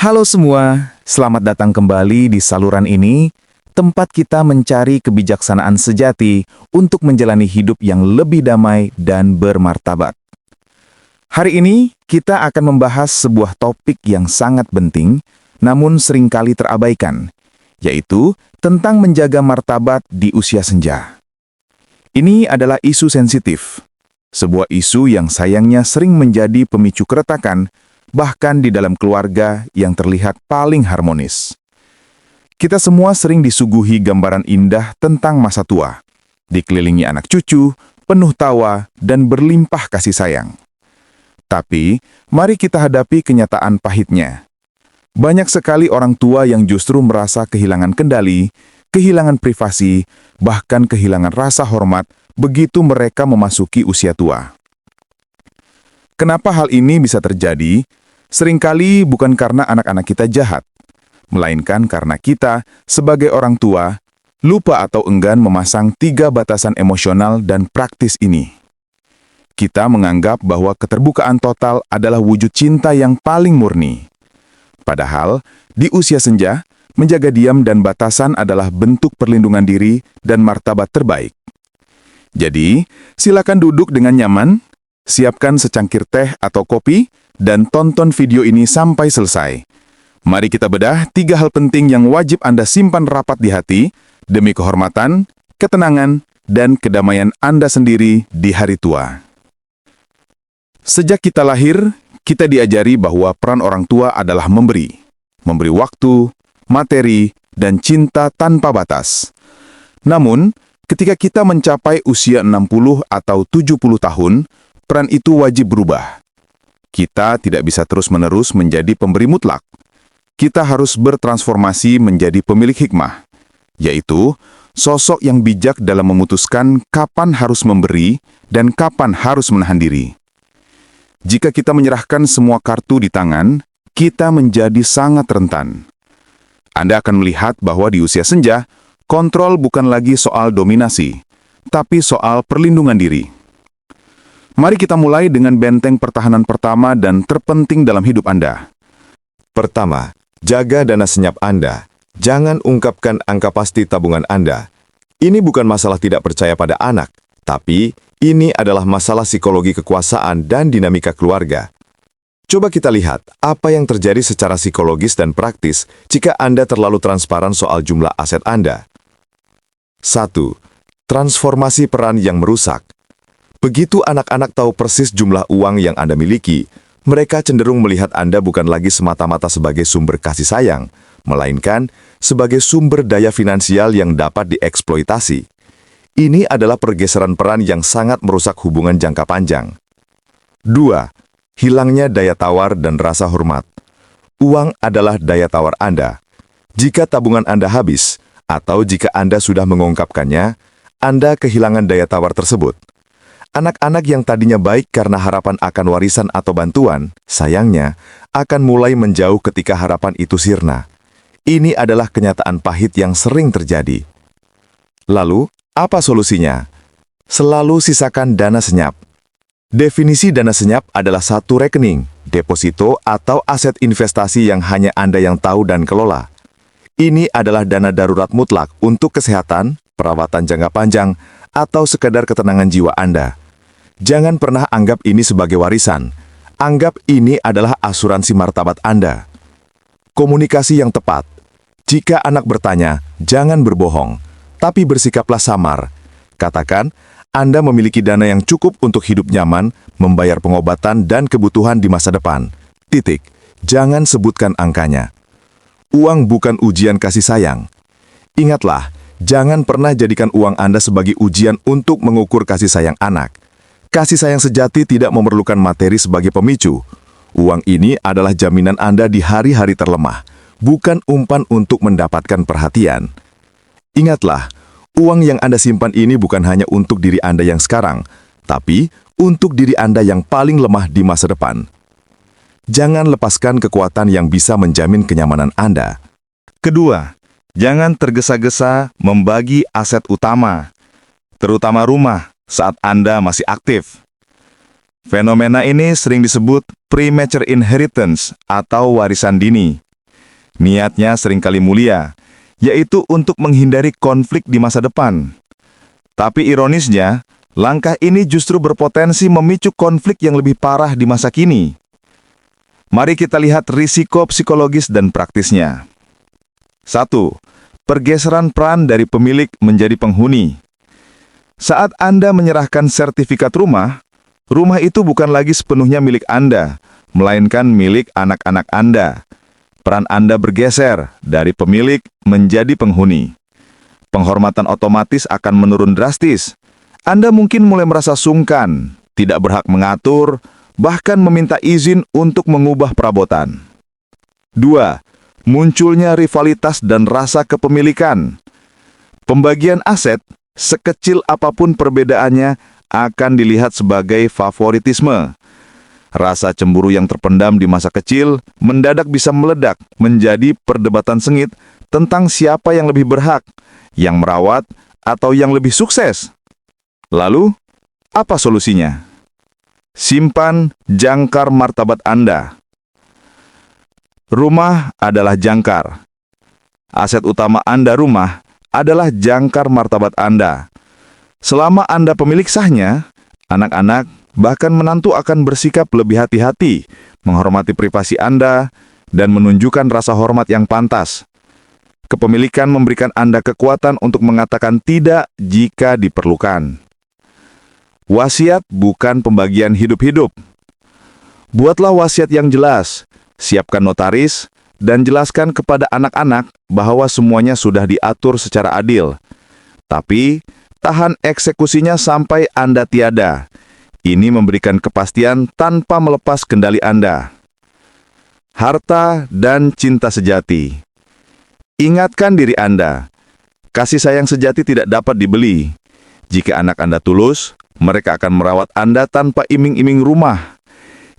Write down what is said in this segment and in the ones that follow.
Halo semua, selamat datang kembali di saluran ini, tempat kita mencari kebijaksanaan sejati untuk menjalani hidup yang lebih damai dan bermartabat. Hari ini, kita akan membahas sebuah topik yang sangat penting, namun seringkali terabaikan, yaitu tentang menjaga martabat di usia senja. Ini adalah isu sensitif, sebuah isu yang sayangnya sering menjadi pemicu keretakan, bahkan di dalam keluarga yang terlihat paling harmonis. Kita semua sering disuguhi gambaran indah tentang masa tua, dikelilingi anak cucu, penuh tawa, dan berlimpah kasih sayang. Tapi, mari kita hadapi kenyataan pahitnya. Banyak sekali orang tua yang justru merasa kehilangan kendali, kehilangan privasi, bahkan kehilangan rasa hormat begitu mereka memasuki usia tua. Kenapa hal ini bisa terjadi? Seringkali bukan karena anak-anak kita jahat, melainkan karena kita, sebagai orang tua, lupa atau enggan memasang 3 batasan emosional dan praktis ini. Kita menganggap bahwa keterbukaan total adalah wujud cinta yang paling murni. Padahal, di usia senja, menjaga diam dan batasan adalah bentuk perlindungan diri dan martabat terbaik. Jadi, silakan duduk dengan nyaman, siapkan secangkir teh atau kopi, dan tonton video ini sampai selesai. Mari kita bedah 3 hal penting yang wajib Anda simpan rapat di hati demi kehormatan, ketenangan, dan kedamaian Anda sendiri di hari tua. Sejak kita lahir, kita diajari bahwa peran orang tua adalah memberi waktu, materi, dan cinta tanpa batas. Namun, ketika kita mencapai usia 60 atau 70 tahun, peran itu wajib berubah. Kita tidak bisa terus-menerus menjadi pemberi mutlak. Kita harus bertransformasi menjadi pemilik hikmah, yaitu sosok yang bijak dalam memutuskan kapan harus memberi dan kapan harus menahan diri. Jika kita menyerahkan semua kartu di tangan, kita menjadi sangat rentan. Anda akan melihat bahwa di usia senja, kontrol bukan lagi soal dominasi, tapi soal perlindungan diri. Mari kita mulai dengan benteng pertahanan pertama dan terpenting dalam hidup Anda. Pertama, jaga dana senyap Anda. Jangan ungkapkan angka pasti tabungan Anda. Ini bukan masalah tidak percaya pada anak, tapi ini adalah masalah psikologi kekuasaan dan dinamika keluarga. Coba kita lihat apa yang terjadi secara psikologis dan praktis jika Anda terlalu transparan soal jumlah aset Anda. 1. Transformasi peran yang merusak. Begitu anak-anak tahu persis jumlah uang yang Anda miliki, mereka cenderung melihat Anda bukan lagi semata-mata sebagai sumber kasih sayang, melainkan sebagai sumber daya finansial yang dapat dieksploitasi. Ini adalah pergeseran peran yang sangat merusak hubungan jangka panjang. 2. Hilangnya daya tawar dan rasa hormat. Uang adalah daya tawar Anda. Jika tabungan Anda habis, atau jika Anda sudah mengungkapkannya, Anda kehilangan daya tawar tersebut. Anak-anak yang tadinya baik karena harapan akan warisan atau bantuan, sayangnya, akan mulai menjauh ketika harapan itu sirna. Ini adalah kenyataan pahit yang sering terjadi. Lalu, apa solusinya? Selalu sisakan dana senyap. Definisi dana senyap adalah satu rekening, deposito, atau aset investasi yang hanya Anda yang tahu dan kelola. Ini adalah dana darurat mutlak untuk kesehatan, perawatan jangka panjang, atau sekadar ketenangan jiwa Anda. Jangan pernah anggap ini sebagai warisan. Anggap ini adalah asuransi martabat Anda. Komunikasi yang tepat. Jika anak bertanya, jangan berbohong, tapi bersikaplah samar. Katakan, Anda memiliki dana yang cukup untuk hidup nyaman, membayar pengobatan dan kebutuhan di masa depan. Titik. Jangan sebutkan angkanya. Uang bukan ujian kasih sayang. Ingatlah, jangan pernah jadikan uang Anda sebagai ujian untuk mengukur kasih sayang anak. Kasih sayang sejati tidak memerlukan materi sebagai pemicu. Uang ini adalah jaminan Anda di hari-hari terlemah, bukan umpan untuk mendapatkan perhatian. Ingatlah, uang yang Anda simpan ini bukan hanya untuk diri Anda yang sekarang, tapi untuk diri Anda yang paling lemah di masa depan. Jangan lepaskan kekuatan yang bisa menjamin kenyamanan Anda. Kedua, jangan tergesa-gesa membagi aset utama, terutama rumah, saat Anda masih aktif. Fenomena ini sering disebut premature inheritance atau warisan dini. Niatnya seringkali mulia, yaitu untuk menghindari konflik di masa depan. Tapi ironisnya, langkah ini justru berpotensi memicu konflik yang lebih parah di masa kini. Mari kita lihat risiko psikologis dan praktisnya. 1. Pergeseran peran dari pemilik menjadi penghuni. Saat Anda menyerahkan sertifikat rumah, rumah itu bukan lagi sepenuhnya milik Anda, melainkan milik anak-anak Anda. Peran Anda bergeser dari pemilik menjadi penghuni. Penghormatan otomatis akan menurun drastis. Anda mungkin mulai merasa sungkan, tidak berhak mengatur, bahkan meminta izin untuk mengubah perabotan. 2. Munculnya rivalitas dan rasa kepemilikan. Pembagian aset, sekecil apapun perbedaannya, akan dilihat sebagai favoritisme. Rasa cemburu yang terpendam di masa kecil mendadak bisa meledak menjadi perdebatan sengit tentang siapa yang lebih berhak, yang merawat, atau yang lebih sukses. Lalu, apa solusinya? Simpan jangkar martabat Anda. Rumah adalah jangkar. Aset utama Anda rumah adalah jangkar martabat Anda. Selama Anda pemilik sahnya, anak-anak, bahkan menantu akan bersikap lebih hati-hati, menghormati privasi Anda, dan menunjukkan rasa hormat yang pantas. Kepemilikan memberikan Anda kekuatan untuk mengatakan tidak jika diperlukan. Wasiat bukan pembagian hidup-hidup. Buatlah wasiat yang jelas, siapkan notaris, dan jelaskan kepada anak-anak bahwa semuanya sudah diatur secara adil. Tapi, tahan eksekusinya sampai Anda tiada. Ini memberikan kepastian tanpa melepas kendali Anda. Harta dan cinta sejati. Ingatkan diri Anda, kasih sayang sejati tidak dapat dibeli. Jika anak Anda tulus, mereka akan merawat Anda tanpa iming-iming rumah.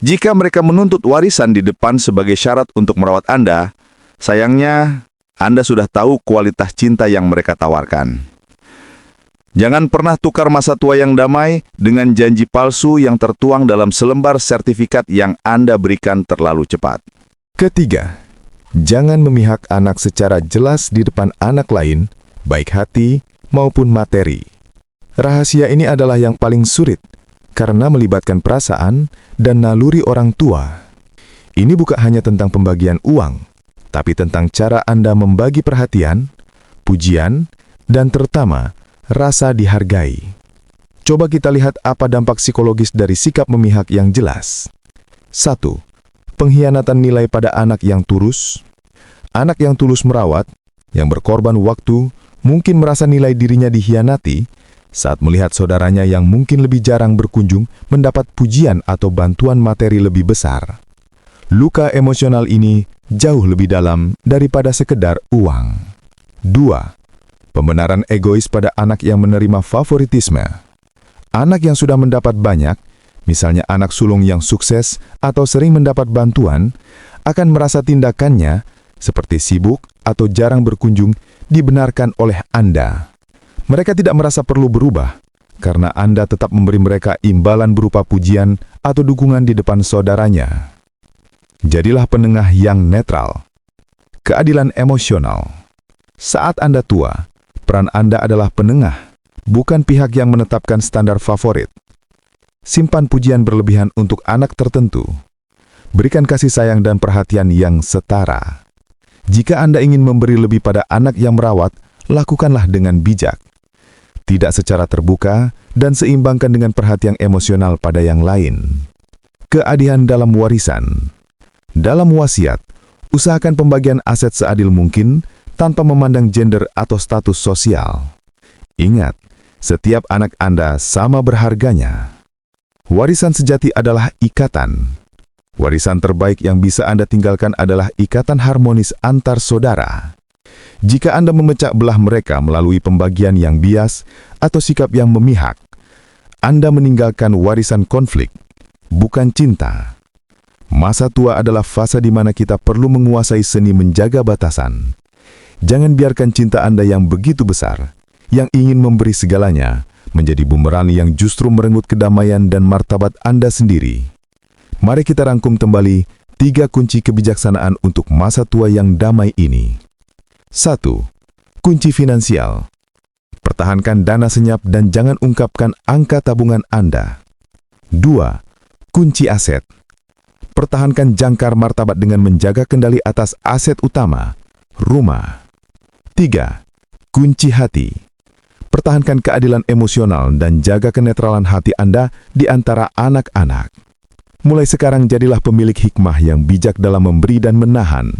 Jika mereka menuntut warisan di depan sebagai syarat untuk merawat Anda, sayangnya Anda sudah tahu kualitas cinta yang mereka tawarkan. Jangan pernah tukar masa tua yang damai dengan janji palsu yang tertuang dalam selembar sertifikat yang Anda berikan terlalu cepat. Ketiga, jangan memihak anak secara jelas di depan anak lain, baik hati maupun materi. Rahasia ini adalah yang paling sulit, karena melibatkan perasaan dan naluri orang tua. Ini bukan hanya tentang pembagian uang, tapi tentang cara Anda membagi perhatian, pujian, dan terutama, rasa dihargai. Coba kita lihat apa dampak psikologis dari sikap memihak yang jelas. 1. Pengkhianatan nilai pada anak yang tulus. Anak yang tulus merawat, yang berkorban waktu, mungkin merasa nilai dirinya dikhianati saat melihat saudaranya yang mungkin lebih jarang berkunjung mendapat pujian atau bantuan materi lebih besar. Luka emosional ini jauh lebih dalam daripada sekedar uang. 2. Pembenaran egois pada anak yang menerima favoritisme. Anak yang sudah mendapat banyak, misalnya anak sulung yang sukses atau sering mendapat bantuan, akan merasa tindakannya, seperti sibuk atau jarang berkunjung, dibenarkan oleh Anda. Mereka tidak merasa perlu berubah, karena Anda tetap memberi mereka imbalan berupa pujian atau dukungan di depan saudaranya. Jadilah penengah yang netral. Keadilan emosional. Saat Anda tua, peran Anda adalah penengah, bukan pihak yang menetapkan standar favorit. Simpan pujian berlebihan untuk anak tertentu. Berikan kasih sayang dan perhatian yang setara. Jika Anda ingin memberi lebih pada anak yang merawat, lakukanlah dengan bijak. Tidak secara terbuka dan seimbangkan dengan perhatian emosional pada yang lain. Keadilan dalam warisan. Dalam wasiat, usahakan pembagian aset seadil mungkin, tanpa memandang gender atau status sosial. Ingat, setiap anak Anda sama berharganya. Warisan sejati adalah ikatan. Warisan terbaik yang bisa Anda tinggalkan adalah ikatan harmonis antar saudara. Jika Anda memecah belah mereka melalui pembagian yang bias atau sikap yang memihak, Anda meninggalkan warisan konflik, bukan cinta. Masa tua adalah fase di mana kita perlu menguasai seni menjaga batasan. Jangan biarkan cinta Anda yang begitu besar, yang ingin memberi segalanya, menjadi bumerang yang justru merenggut kedamaian dan martabat Anda sendiri. Mari kita rangkum kembali 3 kunci kebijaksanaan untuk masa tua yang damai ini. 1. Kunci finansial. Pertahankan dana senyap dan jangan ungkapkan angka tabungan Anda. 2. Kunci aset. Pertahankan jangkar martabat dengan menjaga kendali atas aset utama, rumah. 3. Kunci hati. Pertahankan keadilan emosional dan jaga kenetralan hati Anda di antara anak-anak. Mulai sekarang jadilah pemilik hikmah yang bijak dalam memberi dan menahan.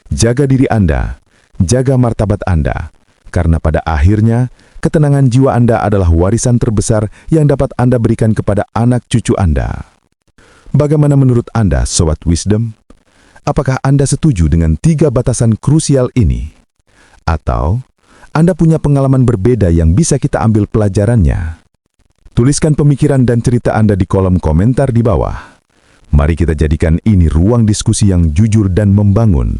Jaga diri Anda, jaga martabat Anda, karena pada akhirnya ketenangan jiwa Anda adalah warisan terbesar yang dapat Anda berikan kepada anak cucu Anda. Bagaimana menurut Anda, Sobat Wisdom? Apakah Anda setuju dengan 3 batasan krusial ini? Atau Anda punya pengalaman berbeda yang bisa kita ambil pelajarannya? Tuliskan pemikiran dan cerita Anda di kolom komentar di bawah. Mari kita jadikan ini ruang diskusi yang jujur dan membangun.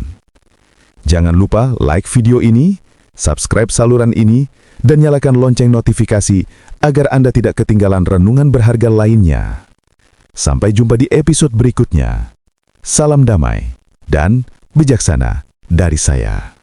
Jangan lupa like video ini, subscribe saluran ini, dan nyalakan lonceng notifikasi agar Anda tidak ketinggalan renungan berharga lainnya. Sampai jumpa di episode berikutnya. Salam damai dan bijaksana dari saya.